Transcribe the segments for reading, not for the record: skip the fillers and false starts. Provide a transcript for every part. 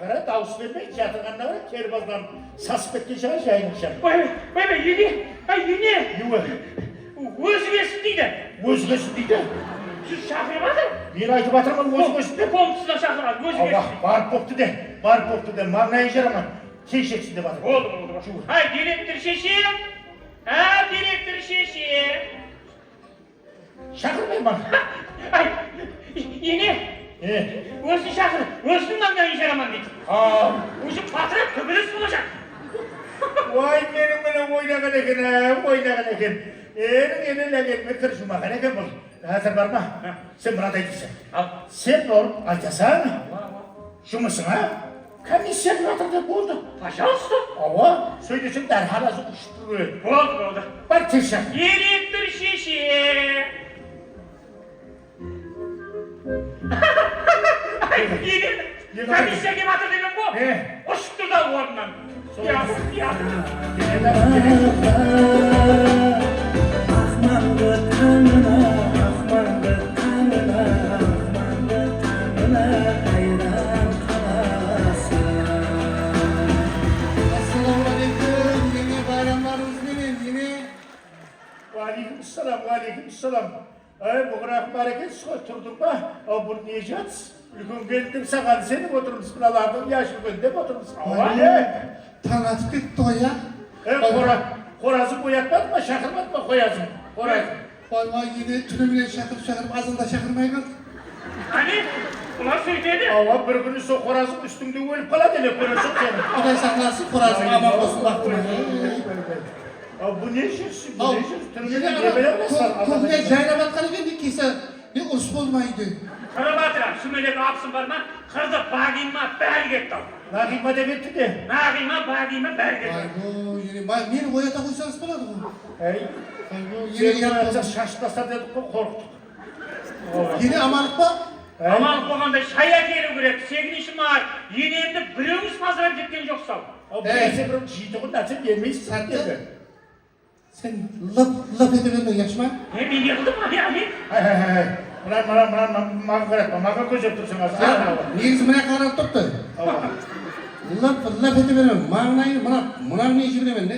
қара, дауыс бермей, жатырғанына қара, кербаздан сасып кеткен шығар жайының шығар. ене! Өзі кесіп дейді. Өзі кесіп дейді? Сіз шақырып атыр? Мен айтып атырмын, өзі кесіп деп. Комсыздан шақырып, өзі кесіп. Барып бопты де, маңнайы жараман. Кешексін деп атыр. Болды. Директор шеше! Директор шеше! Шақырмаймын. Ене! Өзін шақыр, өзінің маңнайы жараман дейді. Өзі патрап төбелес болacak. Ой, менің ойнаған екен. Ені ләгетіме тіржімаған екен бұл. Әзір бар ма? Сен мынадай дейсің. Сен орып айтасаң, жұмысыңа комиссия жатыр деп болды. Пожалуйста. Сөйлесең дәрханасы ұшып көреді. Болды. Бар тез шақыр. Директор шеше! Комиссия кеп атыр деген бұл. Ұшып тұр да орнынан. Алейкумассалам. Бұғырақ бар екенсіз ғой, тұрдың ба? Бұл не жатсыз? Үлкен келдім саған сеніп отырмыз, мыналардың яшы үлкен деп отырмыз. Таң атып кетті ғой, я? Қоразы боятпады ма, шақырмады ма қоязын? Қоразы. Ене түніменен шақырып, азында шақырмай қалды. Бұлар сөйтеді? Bir күні сол қоразың үстіңде өліп қалады еле көресің сені. Құдай сақласын, қоразың аман болсын бақтың. Bu ne işin? Türkiye'de ne böyle var? Көкіне жайрап атқан екен де кесі ұрыс болмайды. Қырып атырам, сүмелек апсын бар ма? Қырды бағима бәрі кетті ал. Нағима деп етті де? Бағима бәрі кетті. Мені оята қойсаңыз болады ғой. Сені оятса шаштаса дедік қой, қорқтық. Ене аманық па? Аманық болғанда шая келу керек, сегінші мар, енемді біреуіңіз мазырап жеткен жоқ сал. Біресе бір жейді ғой, нәрсе бермейсіз сәттегі. Сен лып ете берме, яқшы ма? Мен не қылдым, Маған қаратма, маған көзеп тұрсың аз. Негізі мына қарап тұрды. Лып ете берме, мынау не жіберемен, не?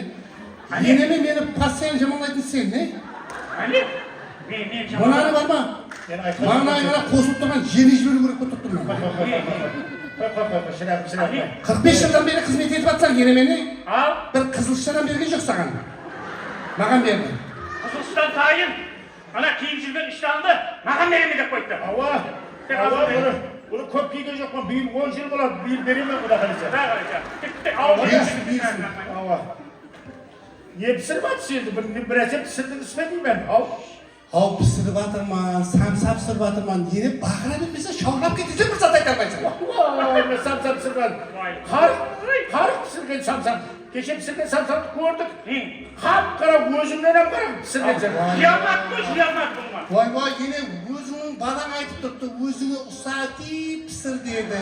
Енеме мені пассиян жаманлайтын сен, не? Мынаны бар ма? Маңнайына қосылып тұрған жені жіберу керек болып тұрдым мен. 45 жылдан бері қызмет етіп атсаң енемені, бір қызылшадан берген жоқ саған. Маған берді. Қызылшадан тайын, ана киім жүрген іштанды маған береме деп қойды. Bunu көп киген жоқ қой, биыл 10 жыл болады, биыл береме құда қаласа. Не пісіріп атсы енді, бір әсеп пісірдіңіз бе деймін, Ау пісіріп атырман, самсап пісіріп атырман, ене бақыра бермесе шауғап кетесе бір зат айта алмайсың. Самсап пісірген, қарық пісірген самсап. Кеше пісірген самсапты көрдік. Қап-қара өзімнен қарап пісірген сен. Қиямат болма. Вай, ене өзіңнің балаң айтып тұрды, өзіңе ұсатып пісір деді.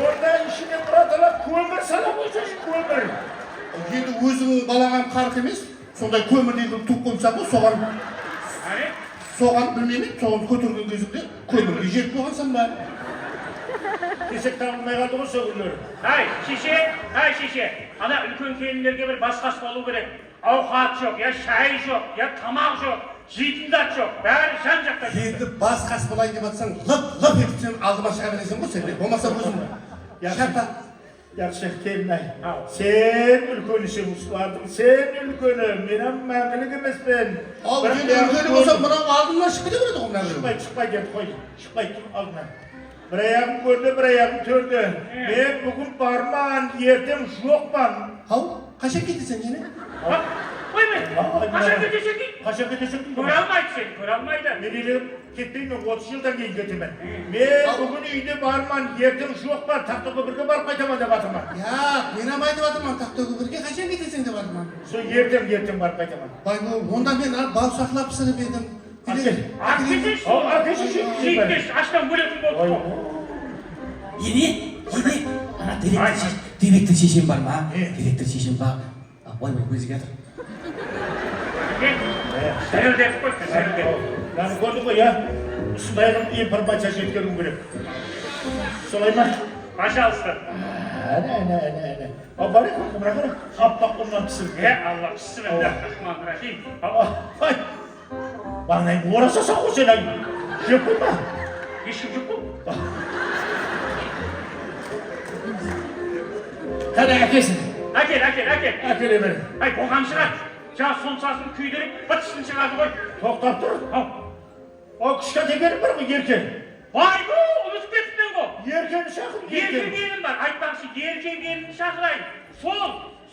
Орда ішіне бұраталап көмір салап өтсеші көмір. Енді өзіңнің балаған қарқ емес, сондай көмір дейді туып қоймсақ ғой, соған білмеймін, соған көтерген кезімде көмірге жеп қойғансам ба? Кесек табылмай қалды ғой сөгірлер. Шеше, ана үлкен келіндерге бір басқасы болу керек. Ауқат жоқ, я шай жоқ, я тамақ жоқ, жейтін зат жоқ, бәрі жан жақта. Енді басқасы болайын деп атсаң, лып етіп сен алдыма шыға бересің ғой сен, болмаса өзің. Жақсы келін-ай, сен үлкен ішің ұсылардың, сен үлкені, менің мәңгілік емеспен. Ал, енді үлкені болса, мұнау алдымнан шығып кете береді ғой мұнау. Шықпай деді, қой, шықпай алдынан. Bir ayağım gördü, bir ayağım tördü. Ben bugün barman, ертең жоқпан. Ау, қашан кетесің ені? Қашан кетесің дейді? Қашан кетесің дейді? Көре алмайды сен, көре алмайды. Мен елігім кетпеймін, 30 жылдан кейін кетемін. Мен бүгін үйде барман, ертең жоқпан, Тақтөбірге барып қайтаман деп атырман. Мен амай деп атырман, Тақтөбірге қашан кетесің деп атырман. Сол ертең барып қайтаман. Онда мен бал сақлап пісіріп едім. Жейткеш, аштан өлетін болды. Ене, ана директор шешем бар ма? Директор шешем бар. Ой, өзі кетір. Сәрілдеп қойды, сәрілдеп. Көрдің ғой, я? Ұсындайғын информация жеткенім керек. Солай ма? Пожалуйста. Әне. Абарек, мына аппақ құмнан пісірді. Алла, бисмиллахиррахманиррахим. Ай, маңнайың ораса сау сен ай. Жеп қойма. Ешкім жоқ қой. Қане әкесін. Әкел. Әкеле бер. Ай, болған шығар. Жаңа соншасын күйдіріп, бытысын шығарды ғой. Тоқтап тұр. О, кішкентай келін бар ғой, еркен. Vay bu, unutуп кетіппін ғой. Еркені шақыр, Ерке келін бар, айтпақшы, ерке келінді шақырайын.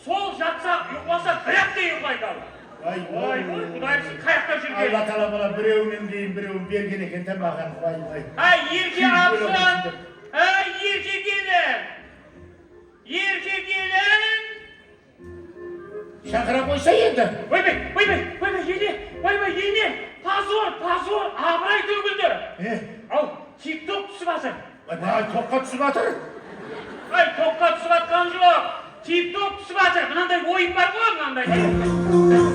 Сол жатса, ұйықласа, бір-ақ те ұйықлайды ал. Вай, Құдайымсың қаяқта жүрген. Алла тағала бала біреуінен кейін біреуін берген екен де маған. Вай. Ай, ерке абзан. Ай, ерке келін. Шақыра қойса енді. Ойбай, ене. Позор, абырай төгілді. Ал, тик-ток түсіп атыр. Ай, тоққа түсіп атыр. Ай, тоққа түсіп атқан жоқ. Тик-ток түсіп атыр. Мынандай ойын бар ғой, мынандай.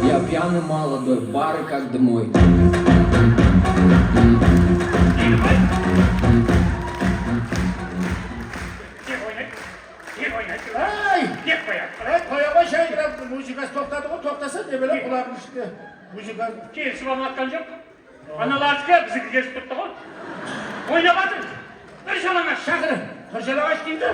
Я пьяный молодой, бары как дымой. Кеп қояды. Қоя қой шайқырап, музыкасы тоқтады ғой, тоқтаса не біле құлағын ішінде. Музыка... Келісіп алматқан жоқ. Аналардікі біздікі келісіп тұрды ғой. Ойнап атыр. Бір жалаңаш. Шақыры, бір жалаңаш дейді.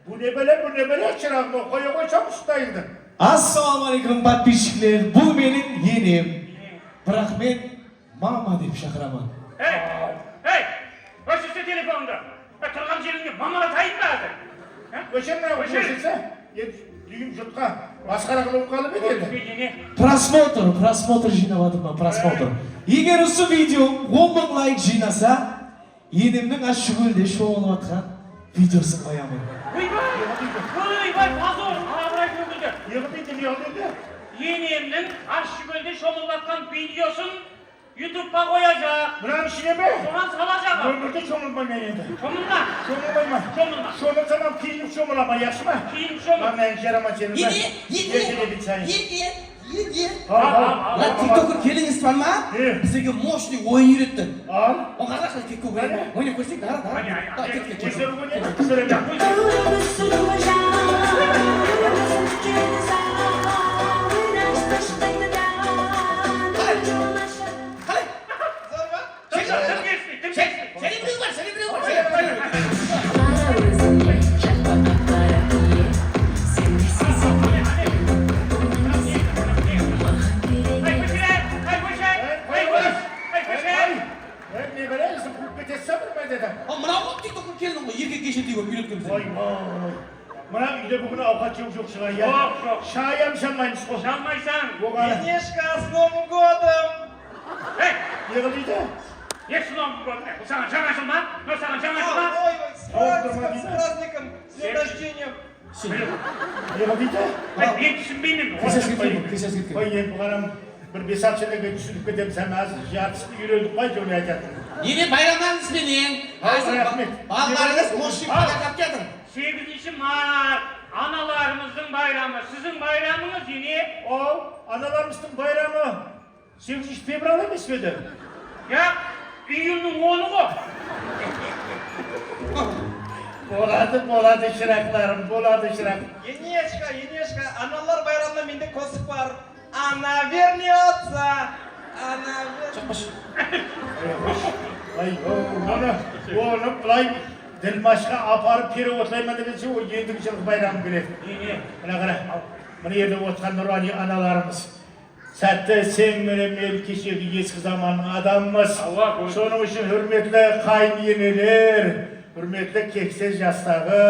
Bu ne böyle çırağım o koya koysam ustaydı. Assalamualaikum подписчиклер, бұл менің енем. Бірақ мен мама деп шақырамын. Ей, өшірсе телефонды. Тұрған жеріңе мамала тайып бәді. Өшірсе, дүйім жұртқа масқара қылып қалып еді. Просмотр жинап жатырмын, просмотр. Егер осы видео 10.000 лайк жинаса, енемнің ащы көлде шомылып жатқан видеосын қоямын. Ойбай, позор, абырай төгілді. Не oldu? Енемнің ащы көлде шомылып жатқан видеосын YouTube'ға қояжақ. Бұның ішіне ме? Соған салажақ. Өмірде шомылмай енді. Шомылма. Шомылмай ма? Шомылма. Шомылсам киініп шомылама, жақсы ма? Киініп шомыл. Маңнайың жарама сенің. Lan TikTok'un keliniz var mı? Bize moşlu oyun yürüttün. Al. O kadar kadar TikTok oyunu. Oyunu koysak daha. Kızları bu ne? Kızları ne? Ne böyle? Kubbet etsem mi dedi? Mınavuk TikTok'un kelinin o erkek geçirdiği o yürüttüm bize. Vay. Mına үйде бүгін ауқат жоқ шығар, я? Жоқ. Шайам шамайсыз ғой. Шалмайсаң. Оған. Енешка, с Новым годом! Ей, Не қылдайды? еші Новый год. Бұл саған жаңа жыл ма? Бұл саған жаңа жыл ма? С праздником, с днем рождения! Не қылдайды? Мен түсінбеймін. Kışas gittim. Ой, енді бұғанам бір 5-6 жылға түсініп кетемін, сән аз жартысты үйрендік қой, жоны айтатын. Yine bayramlarınız benim. Rahmet. Bağlarınız moşlu para kapıyordun. 8 Mart analarımızın bayramı. Sizin bayramınız yine. O, analarımızın bayramı 8 fevral емес пе еді? Ya, iyunun 10'u. Болады, шырақларым, болады, шырақ. Енешка, аналар байрамында менде косып бар. Она вернется! Она вернется! Ай, оны бұлай Ділмашқа апарып кері отыраймын дегенше, о ендігі жылғы байрамы келеді. Мына қара, мына жерде отырған нұрани аналарымыз. Сәтті сен менен мен кешегі ескі заманның адамымыз. Соның үшін hürmetli қайын енелер, hürmetli кексіз жастағы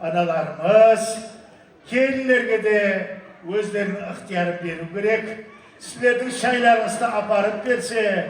аналарымыз, келінлерге де өздерінің ықтиярын беру керек. Сіздердің шайларыңызды апарып берсе,